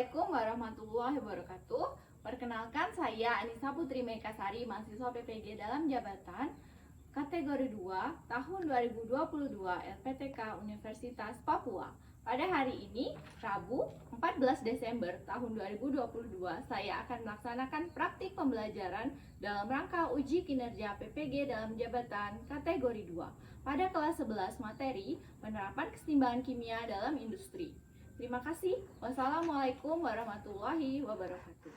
Assalamualaikum warahmatullahi wabarakatuh. Perkenalkan, saya Anissa Putri Mekasari, mahasiswa PPG dalam jabatan kategori 2 tahun 2022 LPTK Universitas Papua. Pada hari ini, Rabu 14 Desember tahun 2022, saya akan melaksanakan praktik pembelajaran dalam rangka uji kinerja PPG dalam jabatan kategori 2 pada kelas 11 materi penerapan keseimbangan kimia dalam industri. Terima kasih. Wassalamualaikum warahmatullahi wabarakatuh.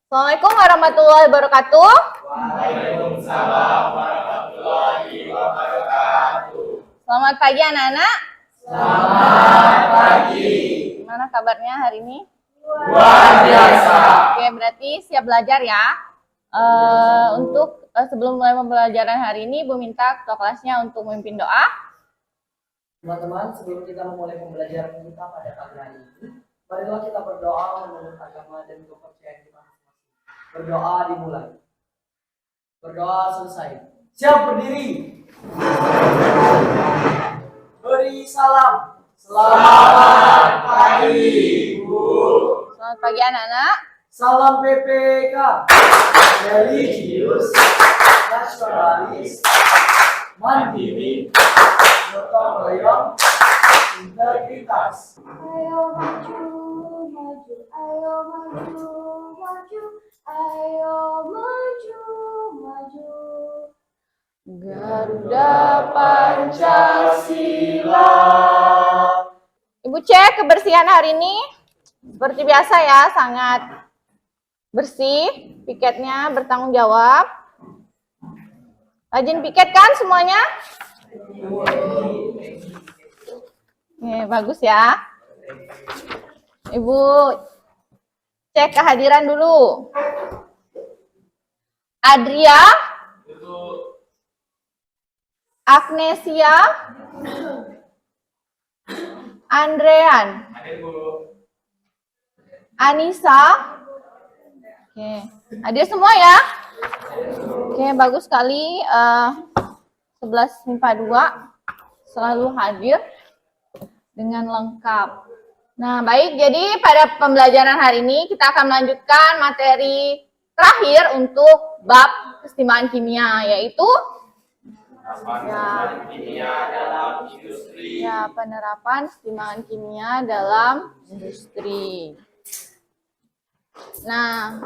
Assalamualaikum warahmatullahi wabarakatuh. Waalaikumsalam warahmatullahi wabarakatuh. Selamat pagi anak-anak. Selamat pagi. Gimana kabarnya hari ini? Luar biasa. Oke, berarti siap belajar ya. Sebelum mulai pembelajaran hari ini, Ibu minta ketua kelasnya untuk memimpin doa. Teman-teman, sebelum kita memulai pembelajaran kita pada pagi hari ini, marilah kita berdoa menurut agama dan kepercayaan kita. Berdoa dimulai. Berdoa selesai. Siap berdiri. Beri salam. Selamat pagi, Bu. Selamat pagi anak-anak. Salam PPK. Religius, Nasionalis, mandiri, gotong royong, integritas. Ayo maju, maju, ayo maju, maju, ayo maju, maju. Garuda Pancasila. Ibu cek kebersihan hari ini. Seperti biasa ya, sangat bersih. Piketnya bertanggung jawab. Rajin piket kan semuanya? Bagus ya. Ibu cek kehadiran dulu. Adria, Agnesia, Andrean, Anissa. Oke, hadir semua ya. Oke, bagus sekali. 11 MIPA 2 selalu hadir dengan lengkap. Nah, baik. Jadi pada pembelajaran hari ini kita akan melanjutkan materi terakhir untuk bab keseimbangan kimia, yaitu penerapan keseimbangan kimia dalam industri. Nah,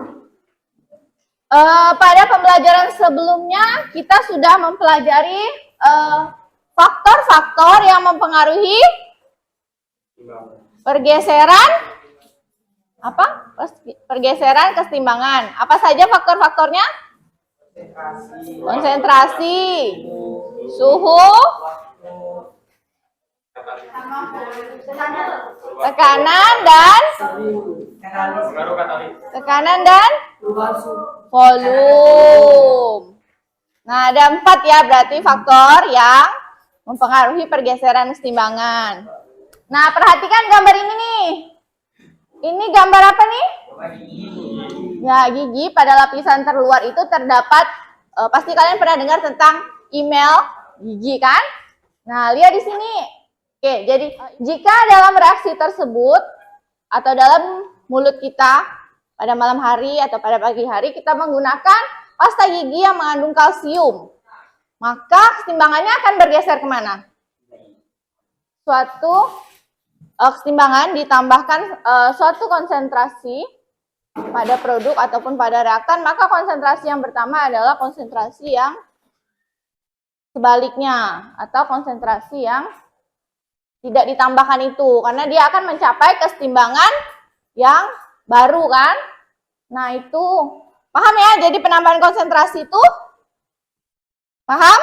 pada pembelajaran sebelumnya kita sudah mempelajari faktor-faktor yang mempengaruhi pergeseran keseimbangan. Apa saja faktor-faktornya? Konsentrasi, suhu, tekanan dan volume. Nah, ada 4 ya berarti faktor yang mempengaruhi pergeseran keseimbangan. Nah, perhatikan gambar ini nih. Ini gambar apa nih? Ya, gigi. Pada lapisan terluar itu terdapat, pasti kalian pernah dengar tentang email gigi kan? Nah, lihat di sini. Oke, jadi jika dalam reaksi tersebut atau dalam mulut kita pada malam hari atau pada pagi hari kita menggunakan pasta gigi yang mengandung kalsium, maka keseimbangannya akan bergeser kemana? Suatu keseimbangan ditambahkan suatu konsentrasi pada produk ataupun pada reaktan, maka konsentrasi yang pertama adalah konsentrasi yang sebaliknya atau konsentrasi yang tidak ditambahkan itu, karena dia akan mencapai keseimbangan yang baru kan. Nah, itu paham ya? Jadi penambahan konsentrasi itu paham?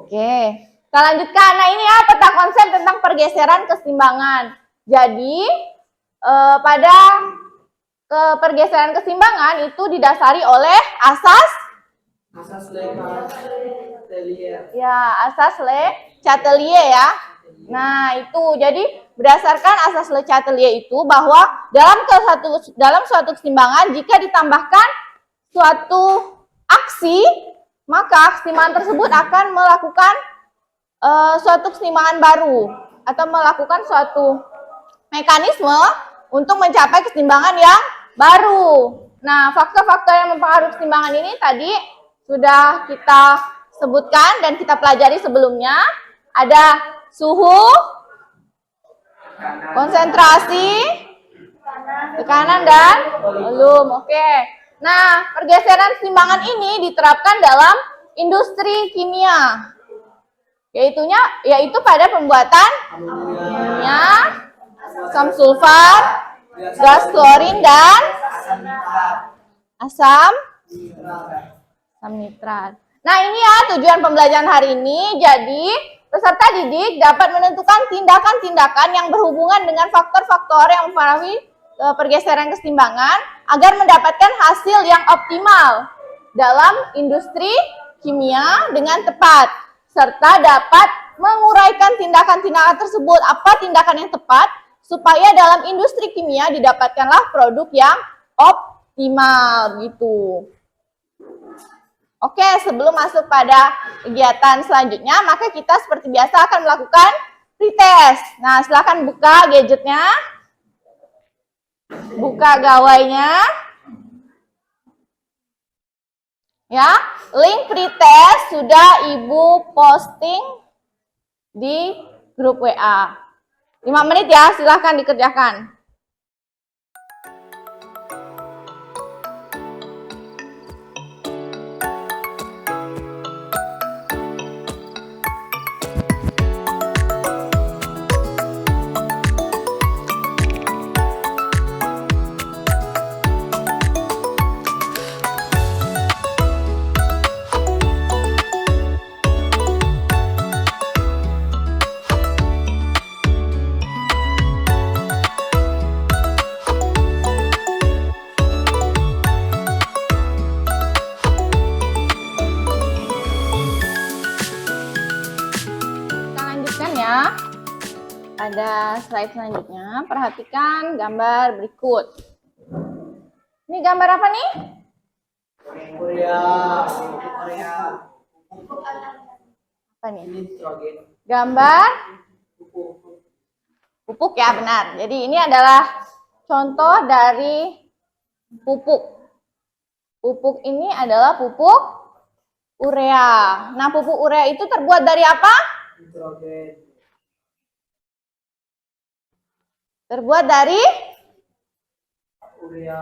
Oke, kita lanjutkan. Nah, ini ya peta konsep tentang pergeseran keseimbangan. Jadi pada pergeseran keseimbangan itu didasari oleh asas Le Chatelier ya. Nah, itu jadi berdasarkan asas Le Chatelier itu bahwa dalam suatu keseimbangan jika ditambahkan suatu aksi, maka keseimbangan tersebut akan melakukan suatu keseimbangan baru atau melakukan suatu mekanisme untuk mencapai keseimbangan yang baru. Nah, faktor-faktor yang mempengaruhi keseimbangan ini tadi sudah kita sebutkan dan kita pelajari sebelumnya. Ada suhu, konsentrasi, tekanan, dan volume. Oke. Nah, pergeseran keseimbangan ini diterapkan dalam industri kimia. Yaitu pada pembuatan minyak, asam sulfat, gas klorin, dan asam nitrat. Nah, ini ya tujuan pembelajaran hari ini. Jadi, peserta didik dapat menentukan tindakan-tindakan yang berhubungan dengan faktor-faktor yang mempengaruhi pergeseran keseimbangan agar mendapatkan hasil yang optimal dalam industri kimia dengan tepat, serta dapat menguraikan tindakan-tindakan tersebut. Apa tindakan yang tepat supaya dalam industri kimia didapatkanlah produk yang optimal gitu. Oke, sebelum masuk pada kegiatan selanjutnya, maka kita seperti biasa akan melakukan pretest. Nah, silakan buka gadgetnya, buka gawainya. Ya, link pretest sudah Ibu posting di grup WA. 5 menit ya, silakan dikerjakan. Pada slide selanjutnya, perhatikan gambar berikut. Ini gambar apa nih? Apa nih? Gambar pupuk ya, benar. Jadi ini adalah contoh dari pupuk. Pupuk ini adalah pupuk urea. Nah, pupuk urea itu terbuat dari apa? Terbuat dari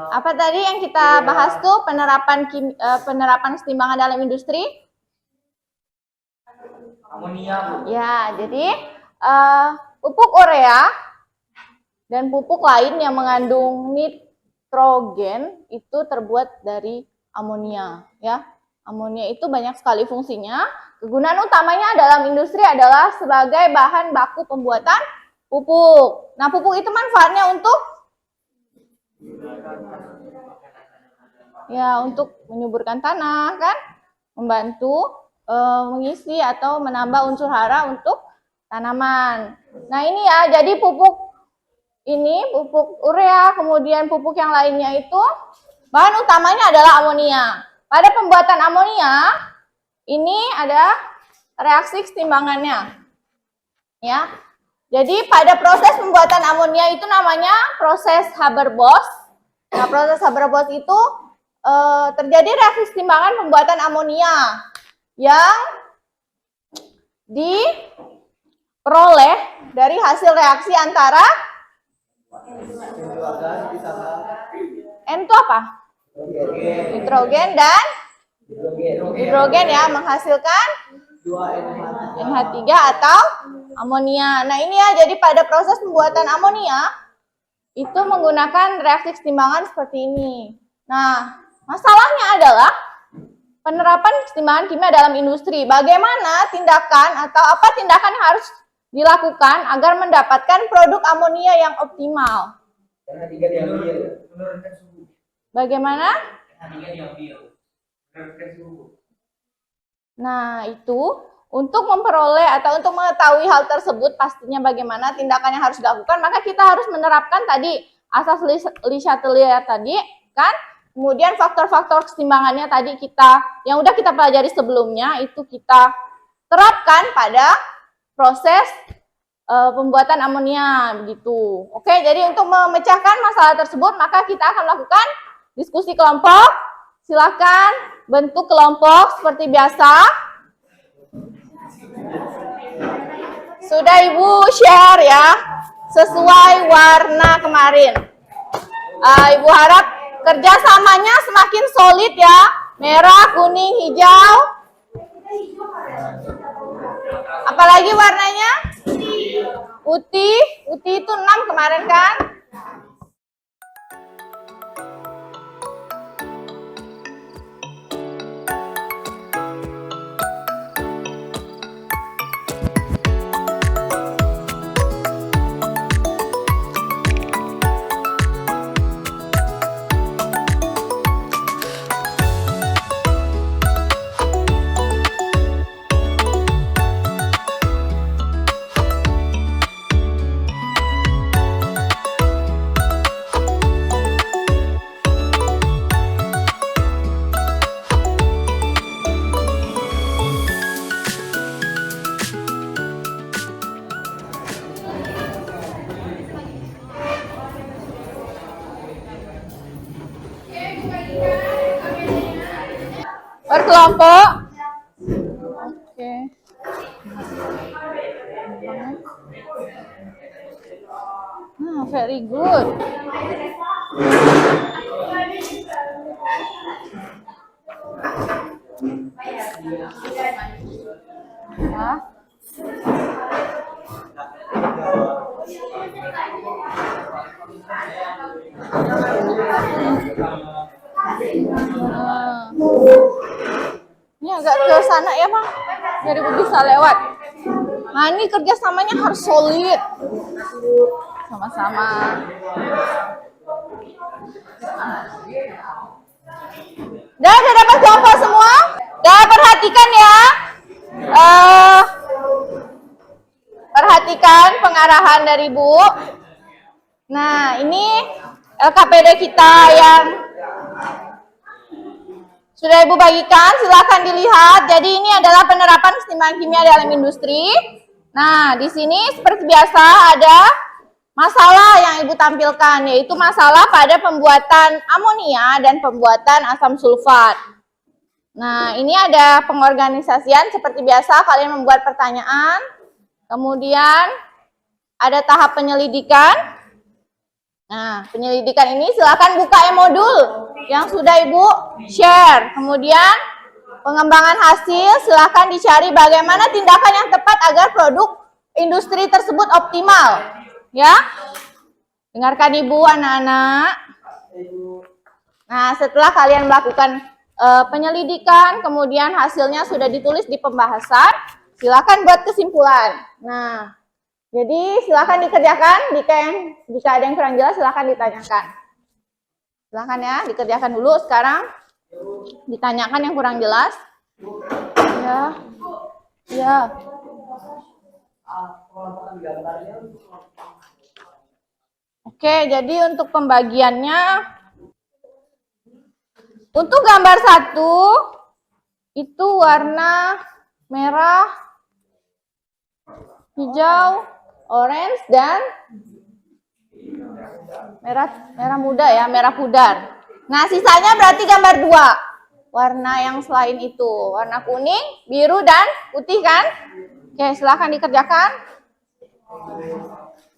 apa tadi yang kita bahas tuh, penerapan keseimbangan dalam industri? Amonia. Ya, jadi pupuk urea dan pupuk lain yang mengandung nitrogen itu terbuat dari amonia, ya. Amonia itu banyak sekali fungsinya. Kegunaan utamanya dalam industri adalah sebagai bahan baku pembuatan pupuk. Nah, pupuk itu manfaatnya untuk menyuburkan tanah, kan? Membantu mengisi atau menambah unsur hara untuk tanaman. Nah, ini ya, jadi pupuk urea, kemudian pupuk yang lainnya itu bahan utamanya adalah amonia. Pada pembuatan amonia, ini ada reaksi keseimbangannya. Ya. Jadi pada proses pembuatan amonia itu namanya proses Haber-Bosch. Nah, proses Haber-Bosch itu terjadi reaksi keseimbangan pembuatan amonia yang diperoleh dari hasil reaksi antara N itu apa? Nitrogen dan hidrogen ya, menghasilkan NH3 atau amonia. Nah, ini ya, jadi pada proses pembuatan amonia itu menggunakan reaksi keseimbangan seperti ini. Nah, masalahnya adalah penerapan keseimbangan kimia dalam industri. Bagaimana tindakan atau apa tindakan yang harus dilakukan agar mendapatkan produk amonia yang optimal? Yang ketiga diambil. Bagaimana? Ketiga diambil. Menurunkan suhu. Nah, itu untuk memperoleh atau untuk mengetahui hal tersebut pastinya bagaimana tindakan yang harus dilakukan, maka kita harus menerapkan tadi asas Le Chatelier tadi kan. Kemudian faktor-faktor keseimbangannya tadi yang udah kita pelajari sebelumnya itu kita terapkan pada proses pembuatan amonia begitu. Oke, jadi untuk memecahkan masalah tersebut maka kita akan melakukan diskusi kelompok. Silakan bentuk kelompok seperti biasa. Sudah Ibu share ya, sesuai warna kemarin. Ibu harap kerjasamanya semakin solid ya, merah, kuning, hijau. Apalagi warnanya? Putih. Putih itu 6 kemarin kan? Berkelompok. Oke. Very good. Ya. Ini agak ke sana ya Bang, biar Ibu bisa lewat. Nah ini kerjasamanya harus solid. Sama-sama. Udah dapat kelompok semua? Udah perhatikan ya. Perhatikan pengarahan dari Bu. Nah ini LKPD kita yang sudah Ibu bagikan, silakan dilihat. Jadi ini adalah penerapan keseimbangan kimia dalam industri. Nah, di sini seperti biasa ada masalah yang Ibu tampilkan, yaitu masalah pada pembuatan amonia dan pembuatan asam sulfat. Nah, ini ada pengorganisasian seperti biasa, kalian membuat pertanyaan. Kemudian ada tahap penyelidikan. Nah, penyelidikan ini silakan buka e-modul yang sudah Ibu share. Kemudian pengembangan hasil silakan dicari bagaimana tindakan yang tepat agar produk industri tersebut optimal. Ya, dengarkan Ibu anak-anak. Nah, setelah kalian melakukan penyelidikan, kemudian hasilnya sudah ditulis di pembahasan, silakan buat kesimpulan. Nah, jadi silakan dikerjakan, jika ada yang kurang jelas silakan ditanyakan. Silakan ya, dikerjakan dulu sekarang. Ditanyakan yang kurang jelas. Ya. Ya. Oke, jadi untuk pembagiannya untuk gambar 1 itu warna merah, hijau, orange dan merah muda ya, merah pudar. Nah, sisanya berarti gambar 2. Warna yang selain itu, warna kuning, biru dan putih kan? Oke, silakan dikerjakan.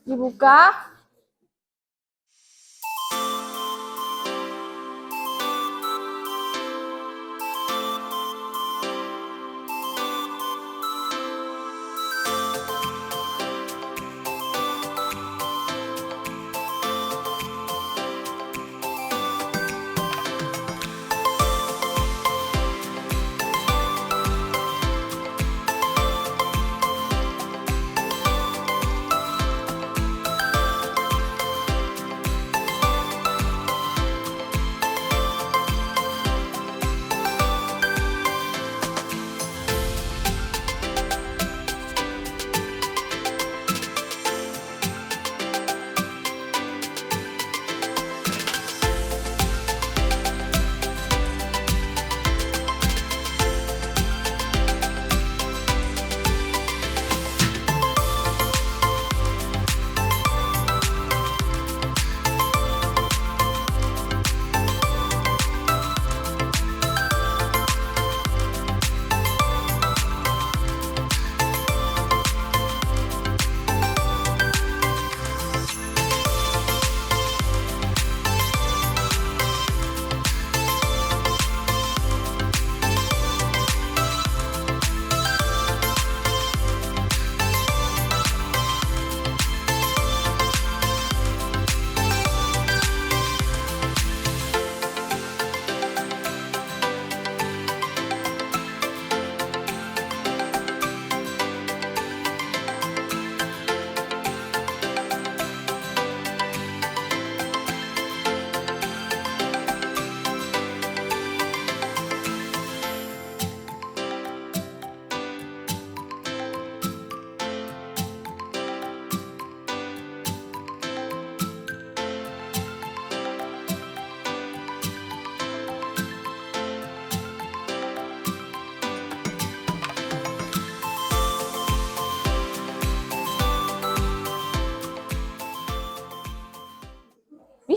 Dibuka.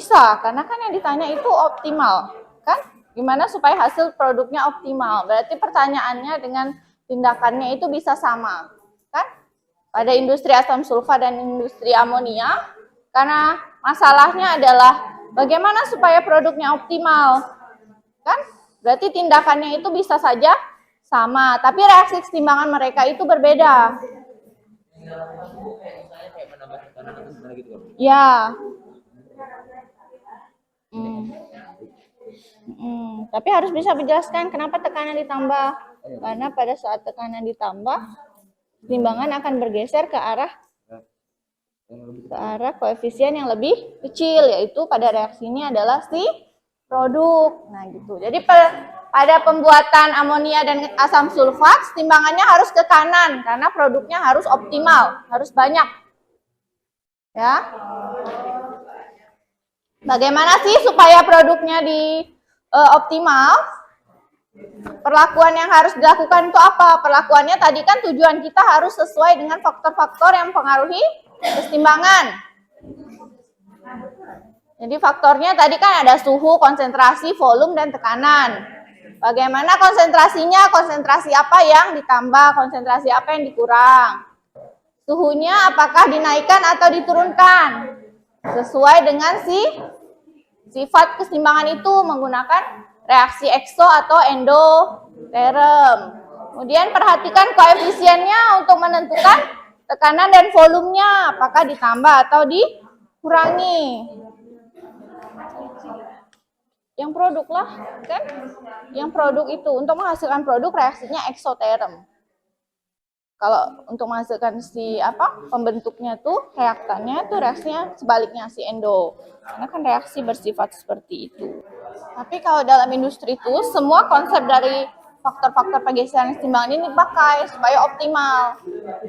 Bisa, karena kan yang ditanya itu optimal, kan? Gimana supaya hasil produknya optimal? Berarti pertanyaannya dengan tindakannya itu bisa sama, kan? Pada industri asam sulfat dan industri amonia, karena masalahnya adalah bagaimana supaya produknya optimal, kan? Berarti tindakannya itu bisa saja sama, tapi reaksi keseimbangan mereka itu berbeda. Kayak menambah tekanan atau gimana gitu kan? Ya. Tapi harus bisa menjelaskan kenapa tekanan ditambah. Karena pada saat tekanan ditambah, keseimbangan akan bergeser ke arah koefisien yang lebih kecil, yaitu pada reaksi ini adalah si produk. Nah gitu. Jadi pada pembuatan amonia dan asam sulfat, keseimbangannya harus ke kanan karena produknya harus optimal, harus banyak. Ya. Bagaimana sih supaya produknya optimal? Perlakuan yang harus dilakukan itu apa? Perlakuannya tadi kan tujuan kita harus sesuai dengan faktor-faktor yang mempengaruhi keseimbangan. Jadi faktornya tadi kan ada suhu, konsentrasi, volume, dan tekanan. Bagaimana konsentrasinya? Konsentrasi apa yang ditambah? Konsentrasi apa yang dikurang? Suhunya apakah dinaikkan atau diturunkan? Sesuai dengan sifat keseimbangan itu menggunakan reaksi ekso atau endoterm. Kemudian perhatikan koefisiennya untuk menentukan tekanan dan volumenya, apakah ditambah atau dikurangi. Yang produk lah, kan? Yang produk itu untuk menghasilkan produk reaksinya eksoterm. Kalau untuk menghasilkan pembentuknya tuh reaktannya tuh reaksinya sebaliknya si endo. Karena kan reaksi bersifat seperti itu. Tapi kalau dalam industri itu semua konsep dari faktor-faktor pergeseran keseimbangan ini dipakai supaya optimal.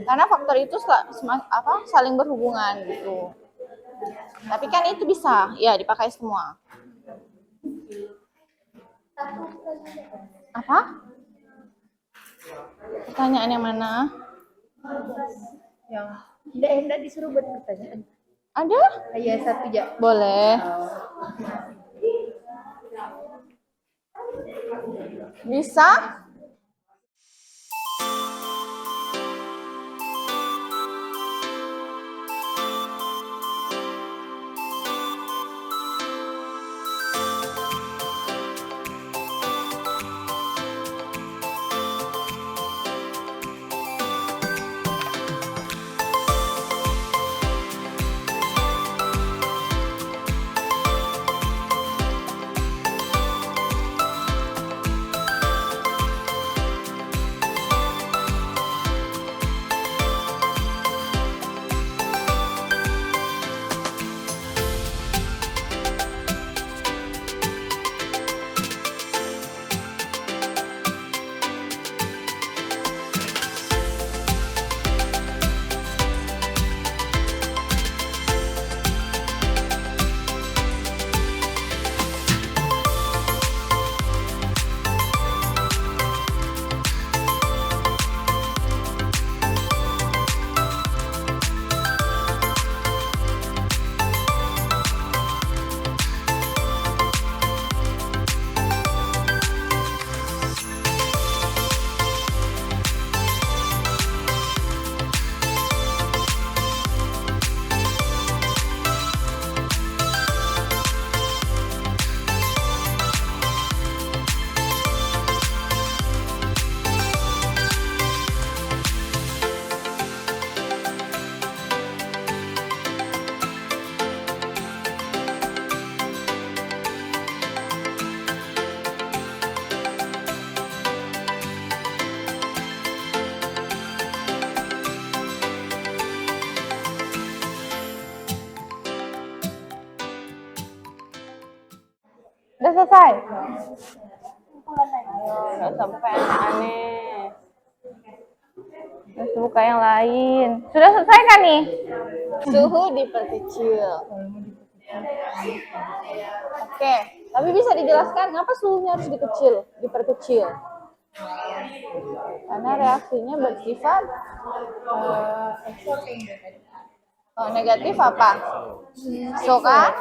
Karena faktor itu saling berhubungan gitu. Tapi kan itu bisa ya dipakai semua. Apa? Pertanyaan yang mana? Yang Enda disuruh buat pertanyaan. Ada? Iya, satu aja. Boleh. Bisa? Udah selesai? Nggak sampai aneh-aneh. Terus buka yang lain. Sudah selesai kan nih? Suhu diperkecil. Oke, tapi bisa dijelaskan kenapa suhunya harus diperkecil? Karena reaksinya bersifat Kalau negatif apa? Exo kan?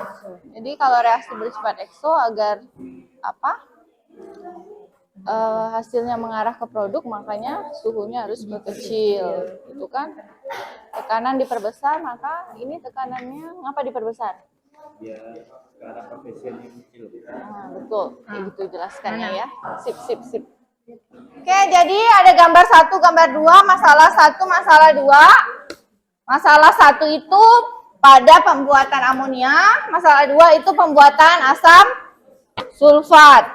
Jadi kalau reaksi bersifat exo agar apa? Hasilnya mengarah ke produk, makanya suhunya harus berkecil, gitu kan? Tekanan diperbesar, maka ini tekanannya ngapa diperbesar? Biar ke arah koefisiennya kecil. Nah, betul, kayak gitu jelaskannya ya. Sip, sip, sip. Oke, jadi ada gambar 1, gambar 2, masalah 1, masalah 2. Masalah 1 itu pada pembuatan amonia, masalah 2 itu pembuatan asam sulfat.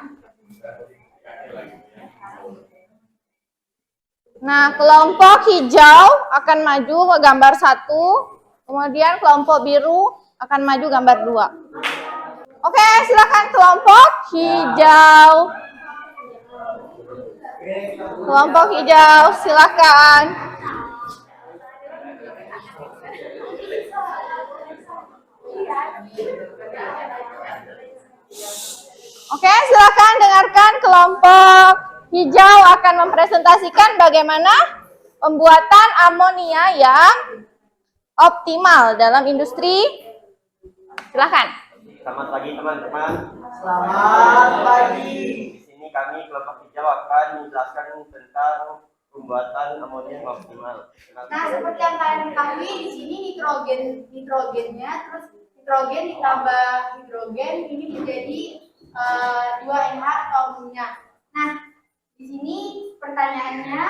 Nah, kelompok hijau akan maju ke gambar 1, kemudian kelompok biru akan maju gambar 2. Oke, silakan kelompok hijau. Kelompok hijau, silakan. Oke, silakan dengarkan kelompok hijau akan mempresentasikan bagaimana pembuatan amonia yang optimal dalam industri. Silakan. Selamat pagi teman-teman. Selamat pagi. Di sini kami kelompok hijau akan menjelaskan tentang pembuatan amonia yang optimal. Nah, seperti yang kalian ketahui di sini nitrogennya, terus nitrogen ditambah hidrogen ini menjadi 2NH atau amonia. Nah, di sini pertanyaannya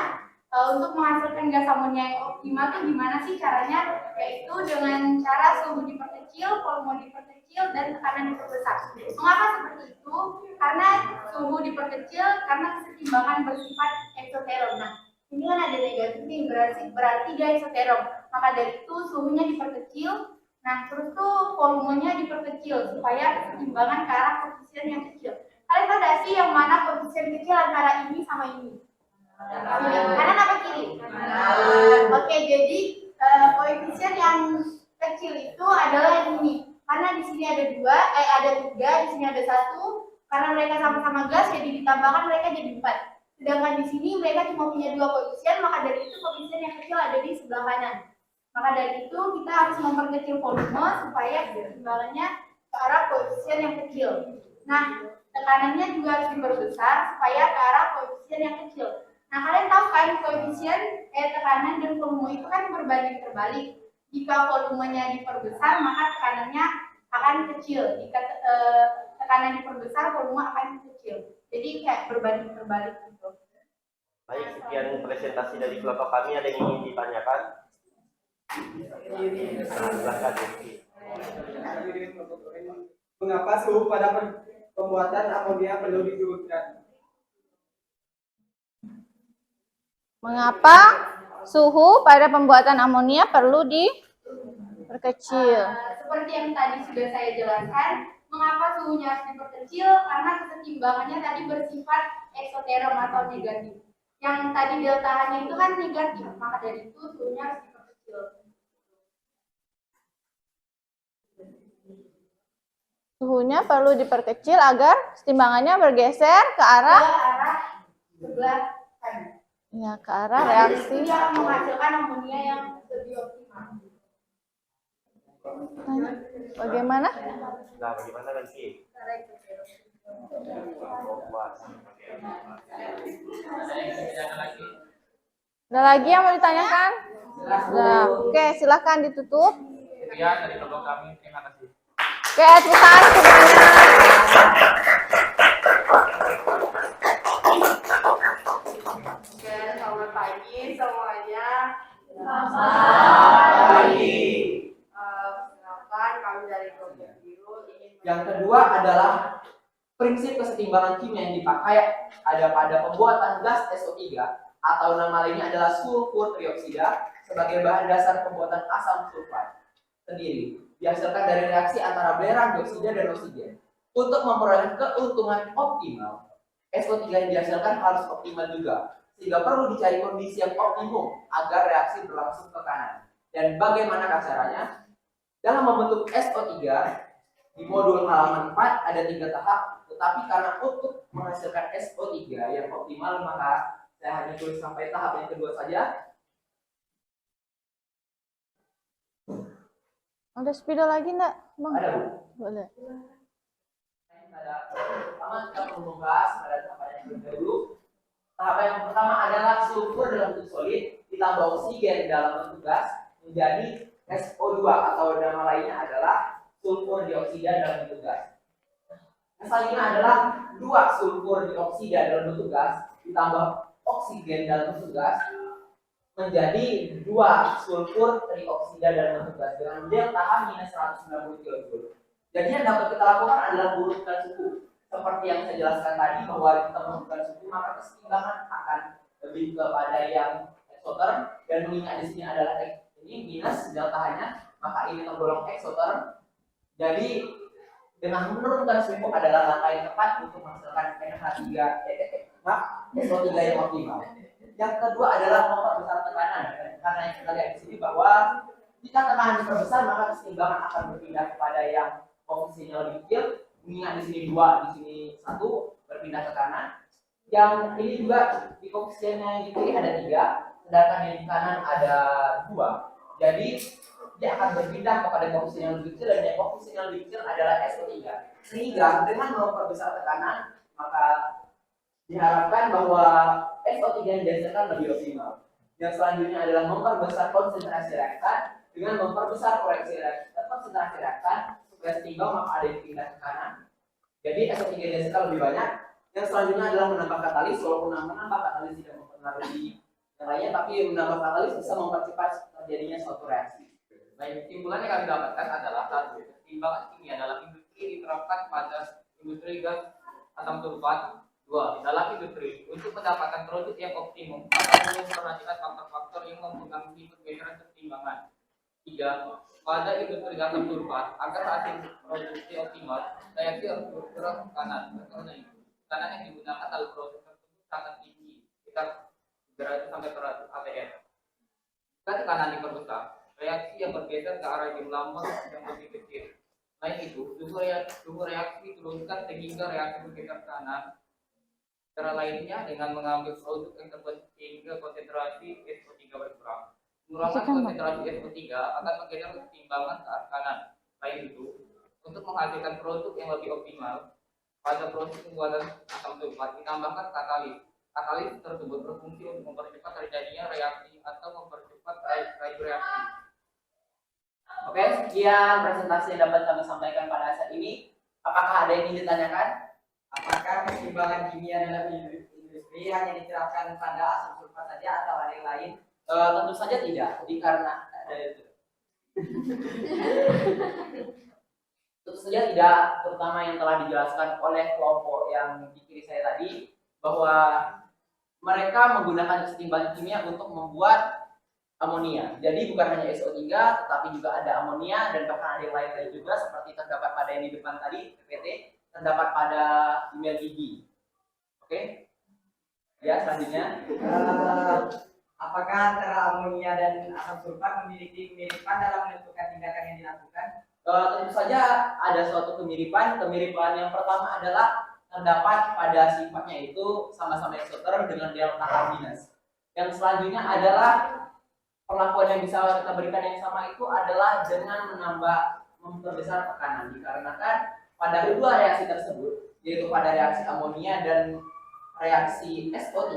untuk menghasilkan gas amonia yang optimal itu gimana sih caranya? Yaitu dengan cara suhu diperkecil, volume diperkecil, dan tekanan diperbesar. Mengapa seperti itu? Karena suhu diperkecil karena kesetimbangan bersifat eksoterom. Nah, ini kan ada negatif nih, berarti dia isoterom. Maka dari itu suhunya diperkecil. Nah, terus tuh volumenya diperkecil supaya kesetimbangan ke arah koefisien yang kecil. Kalian tahu gak sih yang mana koefisien kecil antara ini sama ini? Kanan apa kiri? Oke, jadi koefisien yang kecil itu adalah yang ini. Karena di sini ada ada 3, di sini ada 1. Karena mereka sama-sama gas, jadi ditambahkan mereka jadi 4. Sedangkan di sini mereka cuma punya 2 koefisien, maka dari itu koefisien yang kecil ada di sebelah kanan. Maka dari itu kita harus memperkecil volume supaya keseimbangannya ke arah koefisien yang kecil. Nah, tekanannya juga harus diperbesar supaya ke arah koefisien yang kecil. Nah, kalian tahu kan koefisien tekanan dan volume itu kan berbanding terbalik. Jika volumenya diperbesar, maka tekanannya akan kecil. Jika tekanan diperbesar, volume akan kecil. Jadi kayak berbanding terbalik gitu. Baik, sekian presentasi dari kelompok kami. Ada yang ingin ditanyakan? Silakan. Mengapa suhu pada pembuatan amonia perlu diturunkan? Mengapa suhu pada pembuatan amonia perlu diperkecil? Seperti yang tadi sudah saya jelaskan, mengapa suhunya harus diperkecil? Karena kesetimbangannya tadi bersifat eksoterom atau negatif. Yang tadi delta-nya itu kan negatif, maka dari itu suhunya harus diperkecil. Suhunya perlu diperkecil agar kesetimbangannya bergeser ke arah Sebelah kanan. ya, ke arah Jadi reaksi. dia akan menghasilkan amonia yang lebih optimal. Bagaimana? Nah, bagaimana nanti? Ada lagi yang mau ditanyakan? Nah, oke, silakan ditutup. Ya, dari kelompok kami, terima kasih. Oke, tepuk tangan semuanya. Selamat pagi semuanya. Silakan kami dari kelompok biru ingin. Yang kedua adalah prinsip kesetimbangan kimia yang dipakai ada pada pembuatan gas SO3 atau nama lainnya adalah sulfur trioksida sebagai bahan dasar pembuatan asam sulfat sendiri dihasilkan dari reaksi antara belerang dioksida dan oksigen. Untuk memperoleh keuntungan optimal, SO3 yang dihasilkan harus optimal juga, sehingga perlu dicari kondisi yang optimum agar reaksi berlangsung ke kanan. Dan bagaimana caranya? Dalam membentuk SO3 di modul halaman 4 ada 3 tahap, tetapi karena untuk menghasilkan SO3 yang optimal maka saya hanya tulis sampai tahap yang kedua saja. Ada spidol lagi enggak, Bang? Ada, Bu. Boleh. Pertama kita perlu membahas pada tahapan yang terdahulu. Tahapan yang pertama adalah sulfur dalam bentuk solid ditambah oksigen dalam bentuk gas menjadi SO2 atau nama lainnya adalah sulfur dioksida dalam bentuk gas. Yang selanjutnya adalah 2 sulfur dioksida dalam bentuk gas ditambah oksigen dalam bentuk gas menjadi 2 sulfur trioksida dalam bentuk gas dengan delta H minus 190 kJ. Jadi yang dapat kita lakukan adalah urutkan suhu. Seperti yang saya jelaskan tadi bahwa kita menentukan suhu maka keseimbangan akan lebih kepada yang exotherm dan mengingat di sini adalah ini minus delta H-nya maka ini tergolong exotherm. Jadi dengan menurunkan suhu adalah langkah yang tepat untuk menghasilkan NH3 SO3 yang optimal. Yang kedua adalah memperbesar tekanan. Karena yang kita lihat di sini bahwa jika tekanan diperbesar maka keseimbangan akan berpindah kepada yang koefisiennya lebih kecil. Mengingat di sini 2, di sini 1 berpindah ke kanan. Yang ini juga di koefisiennya yang di kiri ada 3, sedangkan yang di kanan ada 2. Jadi dia akan berpindah kepada koefisien yang lebih kecil dan yang koefisien yang lebih kecil adalah SO3. Sehingga dengan memperbesar tekanan maka diharapkan bahwa SO3 yang dihasilkan lebih optimal. Yang selanjutnya adalah memperbesar konsentrasi reaktan dengan memperbesar konsentrasi reaktan supaya seimbang maka ada yang pindah ke kanan. Jadi SO3 yang dihasilkan lebih banyak. Yang selanjutnya adalah menambah katalis, walaupun menambah katalis tidak mempengaruhi yang lainnya, tapi menambah katalis bisa mempercepat terjadinya suatu reaksi. Baik, kesimpulan yang kami dapatkan adalah satu, keseimbangan kimia dalam industri diterapkan pada industri gas asam sulfat. 2. Dalam industri, untuk mendapatkan produk yang optimum, maka perlu memperhatikan faktor-faktor yang mempengaruhi pergeseran keseimbangan. 3. Pada industri gas asam sulfat, agar hasil produksi optimal, reaksi harus bergerak ke kanan. Karena itu, tekanan yang digunakan dalam proses tersebut sangat tinggi, sekitar 300 sampai 400 atm. Jika tekanan diperbesar, reaksi yang bergeser ke arah jumlah mol yang lebih kecil. Selain itu, suhu reaksi diturunkan sehingga reaksi bergeser ke kanan. Cara lainnya dengan mengambil produk yang terbentuk sehingga konsentrasi SO3 berkurang. Pengurangan konsentrasi SO3 akan menggeser keseimbangan ke arah kanan. Selain itu, untuk menghasilkan produk yang lebih optimal, pada proses pembuatan asam sulfat ditambahkan katalis. Katalis tersebut berfungsi untuk mempercepat terjadinya reaksi atau mempercepat raju reaksi. Oke, sekian presentasi yang dapat kami sampaikan pada saat ini. Apakah ada yang ingin ditanyakan? Apakah keseimbangan kimia dalam industri hanya diterapkan pada asam sulfat saja atau ada yang lain? Tentu saja tidak. Jadi karena ada itu. Tentu saja tidak, terutama yang telah dijelaskan oleh kelompok yang di kiri saya tadi bahwa mereka menggunakan keseimbangan kimia untuk membuat amonia. Jadi bukan hanya SO3 tetapi juga ada amonia dan bahkan ada yang lain juga seperti terdapat pada yang di depan tadi PPT, terdapat pada email gigi. Oke? Ya, selanjutnya. Apakah antara amonia dan asam sulfat memiliki kemiripan dalam menentukan tindakan yang dilakukan? Tentu saja ada suatu kemiripan. Kemiripan yang pertama adalah terdapat pada sifatnya itu sama-sama exotherm dengan delta H minus. Yang selanjutnya adalah perlakuan yang bisa kita berikan yang sama itu adalah dengan memperbesar tekanan dikarenakan pada kedua reaksi tersebut, yaitu pada reaksi amonia dan reaksi SO3,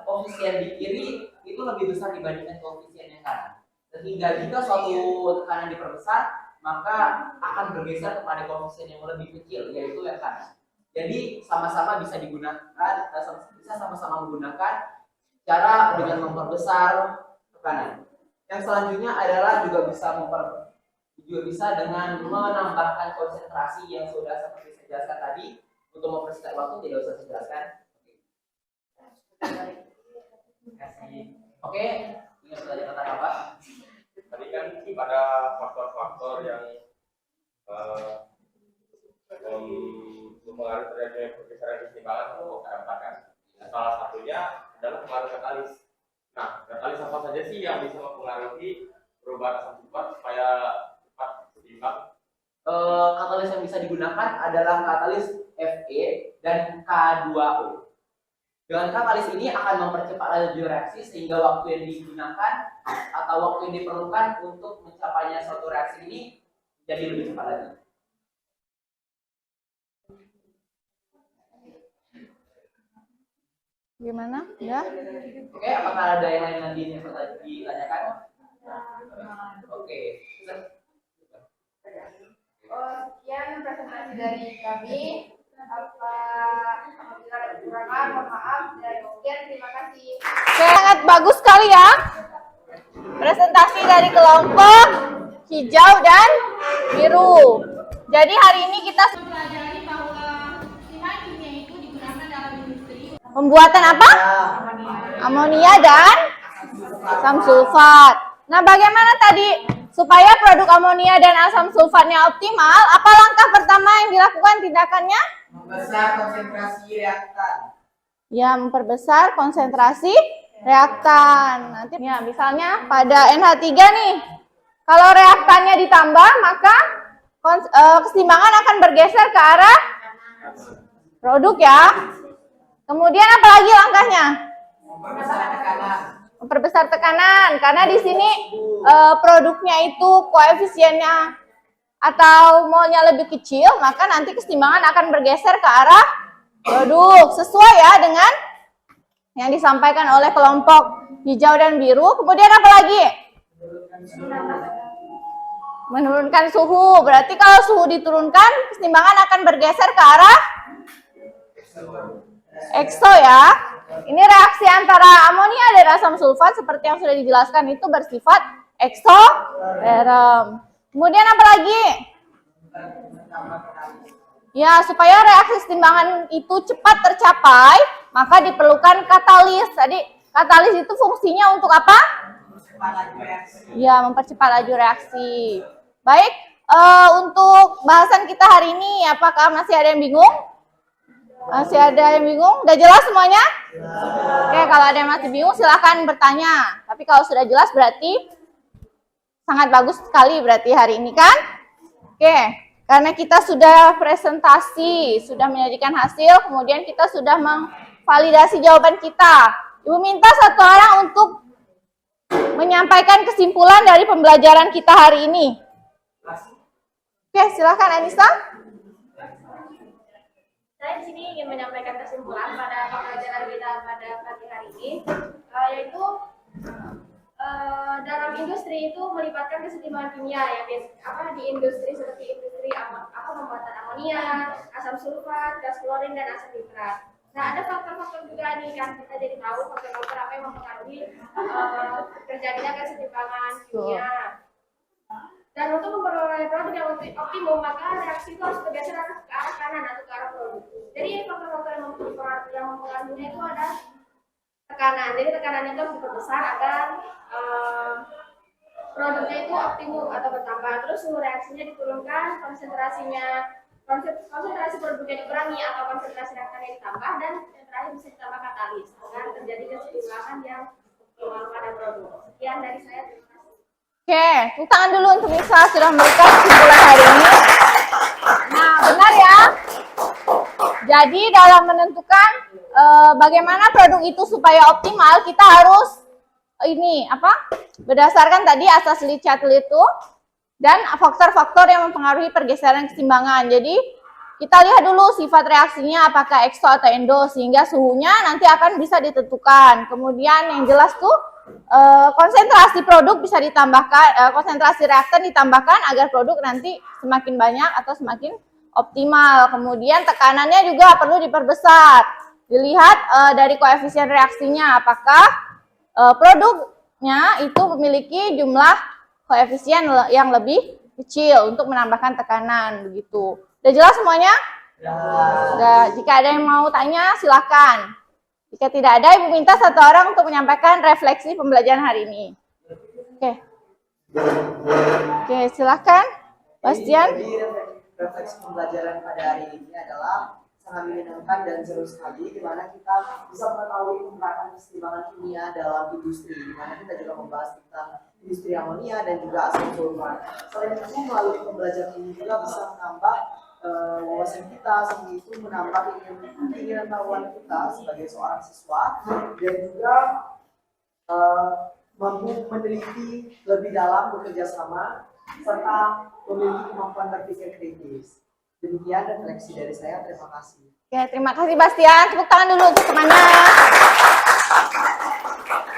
koefisien di kiri itu lebih besar dibandingkan koefisien yang kanan. Sehingga jika suatu tekanan diperbesar, maka akan bergeser kepada koefisien yang lebih kecil, yaitu yang kanan. Jadi sama-sama bisa digunakan, bisa sama-sama menggunakan cara dengan memperbesar tekanan. Yang selanjutnya adalah juga bisa dengan menambahkan konsentrasi yang sudah seperti saya jelaskan tadi. Untuk mempersingkat waktu tidak usah saya jelaskan. Oke, ingat tadi kata apa? Tadi kan ada faktor-faktor yang mempengaruhi terjadinya pergeseran keseimbangan itu ada kan. Salah satunya adalah pengaruh katalis. Nah, katalis apa saja sih yang bisa mempengaruhi perubahan asam sulfat supaya cepat seimbang? Katalis yang bisa digunakan adalah katalis Fe dan K2O. Dengan katalis ini akan mempercepat laju reaksi sehingga waktu yang digunakan atau waktu yang diperlukan untuk mencapainya suatu reaksi ini jadi lebih cepat lagi. Gimana? Ya? Oke, apakah ada yang lain lagi yang perlu ditanyakan? Oke. Sekian presentasi dari kami. Apabila ada kekurangan, mohon maaf. Dan sekian, terima kasih. Oke, sangat bagus sekali ya. Presentasi dari kelompok hijau dan biru. Jadi hari ini kita Pelajari bahwa bahan kimia itu digunakan dalam industri. pembuatan apa? Amonia dan asam sulfat. Nah, bagaimana tadi supaya produk amonia dan asam sulfatnya optimal? Apa langkah pertama yang dilakukan tindakannya? Membesar konsentrasi reaktan. Ya, memperbesar konsentrasi reaktan. Nanti ya, misalnya pada NH3 nih. Kalau reaktannya ditambah, maka keseimbangan akan bergeser ke arah produk ya. Kemudian apa lagi langkahnya? Membesar tekanan. Memperbesar tekanan, karena di sini produknya itu koefisiennya atau molnya lebih kecil, maka nanti keseimbangan akan bergeser ke arah produk sesuai ya dengan yang disampaikan oleh kelompok hijau dan biru. Kemudian apa lagi? Menurunkan suhu. Berarti kalau suhu diturunkan, keseimbangan akan bergeser ke arah ekso ya. Ini reaksi antara amonia dan asam sulfat seperti yang sudah dijelaskan itu bersifat eksoterm. Kemudian apa lagi? Ya, supaya reaksi keseimbangan itu cepat tercapai, maka diperlukan katalis. Tadi katalis itu fungsinya untuk apa? Ya, mempercepat laju reaksi. Baik, untuk bahasan kita hari ini, apakah masih ada yang bingung? Masih ada yang bingung? Udah jelas semuanya? Oke, kalau ada yang masih bingung silahkan bertanya. Tapi kalau sudah jelas berarti sangat bagus sekali berarti hari ini kan? Oke, karena kita sudah presentasi, sudah menyajikan hasil, kemudian kita sudah memvalidasi jawaban kita. Ibu minta satu orang untuk menyampaikan kesimpulan dari pembelajaran kita hari ini. Oke, silahkan Anissa. Saya di sini ingin menyampaikan kesimpulan pada pembelajaran kita pada pagi hari ini, yaitu dalam industri itu melibatkan keseimbangan kimia ya, di industri seperti industri pembuatan amonia, asam sulfat, gas klorin dan asam nitrat. Nah, ada faktor-faktor juga nih kan kita jadi tahu faktor-faktor apa yang mempengaruhi terjadinya keseimbangan kimia. Dan untuk memperoleh produk yang optimum, maka reaksi itu harus bergeser ke arah kanan atau ke arah produk. Jadi faktor-faktor yang mempengaruhinya itu ada tekanan. Jadi tekanannya itu harus diperbesar agar produknya itu optimum atau bertambah. Terus suhu reaksinya diturunkan, konsentrasi produknya dikurangi atau konsentrasi reaktannya ditambah, dan yang terakhir bisa ditambah katalis agar terjadi keseimbangan yang optimal pada produk. Sekian dari saya. Terima kasih. Oke, tepuk tangan dulu untuk Nisa sudah memberikan kesimpulan hari ini. Nah, benar ya. Jadi dalam menentukan bagaimana produk itu supaya optimal, kita harus berdasarkan tadi asas Lee-Chatterley itu dan faktor-faktor yang mempengaruhi pergeseran keseimbangan. Jadi kita lihat dulu sifat reaksinya apakah ekso atau endo sehingga suhunya nanti akan bisa ditentukan. Kemudian yang jelas tuh konsentrasi produk bisa ditambahkan, konsentrasi reaktan ditambahkan agar produk nanti semakin banyak atau semakin optimal. Kemudian tekanannya juga perlu diperbesar. Dilihat dari koefisien reaksinya apakah produknya itu memiliki jumlah koefisien yang lebih kecil untuk menambahkan tekanan begitu. Udah jelas semuanya? Udah. Jika ada yang mau tanya silakan. Jika tidak ada, Ibu minta satu orang untuk menyampaikan refleksi pembelajaran hari ini. Oke, silakan, Bastian. Jadi refleksi pembelajaran pada hari ini adalah sangat menyenangkan dan seru sekali, di mana kita bisa mengetahui penerapan keseimbangan kimia dalam industri, di mana kita juga membahas tentang industri amonia dan juga asam sulfat. Selain itu, melalui pembelajaran ini juga bisa menambah wawasan kita, semua itu menambah keinginan tahuan kita sebagai seorang siswa, dan juga mampu meneliti lebih dalam, bekerja sama, serta memiliki kemampuan berpikir kritis. Demikian refleksi dari saya. Terima kasih. Oke, terima kasih Bastian. Tepuk tangan dulu untuk temannya.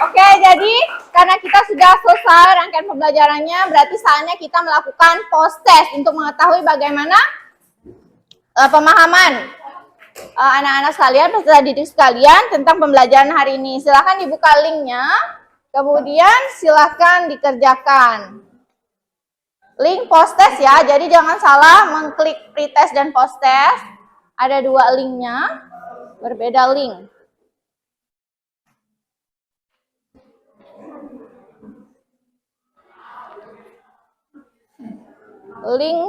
Oke, jadi karena kita sudah selesai rangkaian pembelajarannya, berarti saatnya kita melakukan post test untuk mengetahui bagaimana pemahaman anak-anak sekalian, peserta didik sekalian tentang pembelajaran hari ini. Silakan dibuka linknya, kemudian silakan dikerjakan. Link post test ya, jadi jangan salah mengklik pretest dan post test. Ada 2 linknya, berbeda link. Link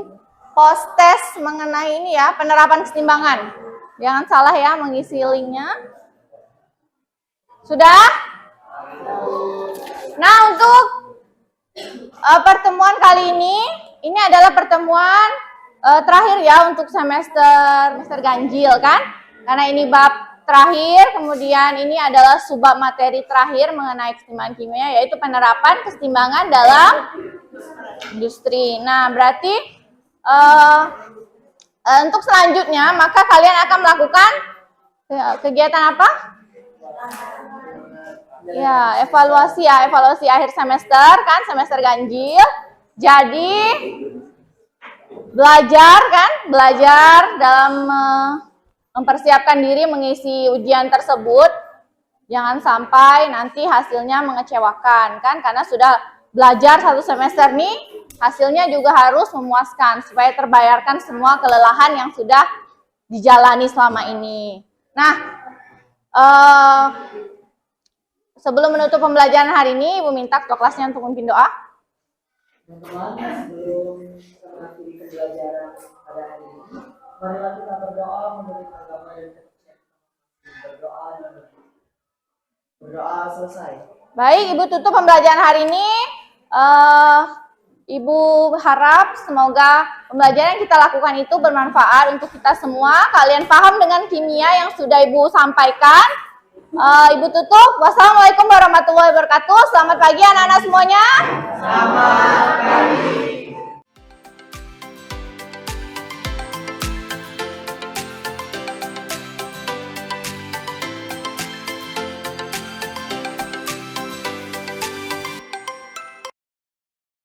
post test mengenai ini ya, penerapan kesetimbangan. Jangan salah ya mengisi linknya. Sudah? Nah, untuk pertemuan kali ini adalah pertemuan terakhir ya untuk semester ganjil kan? Karena ini bab terakhir, kemudian ini adalah subbab materi terakhir mengenai kesetimbangan kimia, yaitu penerapan kesetimbangan dalam industri. Nah, berarti untuk selanjutnya maka kalian akan melakukan kegiatan apa? Ya, evaluasi akhir semester kan, semester ganjil. Jadi belajar dalam mempersiapkan diri mengisi ujian tersebut. Jangan sampai nanti hasilnya mengecewakan kan, karena sudah belajar 1 semester nih, hasilnya juga harus memuaskan supaya terbayarkan semua kelelahan yang sudah dijalani selama ini. Nah, sebelum menutup pembelajaran hari ini, Ibu minta ketua kelasnya untuk memimpin doa. Teman-teman, sebelum kita mengakhiri pembelajaran pada hari ini, marilah kita berdoa menurut agama dan kepercayaan. Berdoa selesai. Baik, Ibu tutup pembelajaran hari ini. Ibu harap semoga pembelajaran yang kita lakukan itu bermanfaat untuk kita semua. Kalian paham dengan kimia yang sudah Ibu sampaikan. Ibu tutup. Wassalamualaikum warahmatullahi wabarakatuh. Selamat pagi anak-anak semuanya. Selamat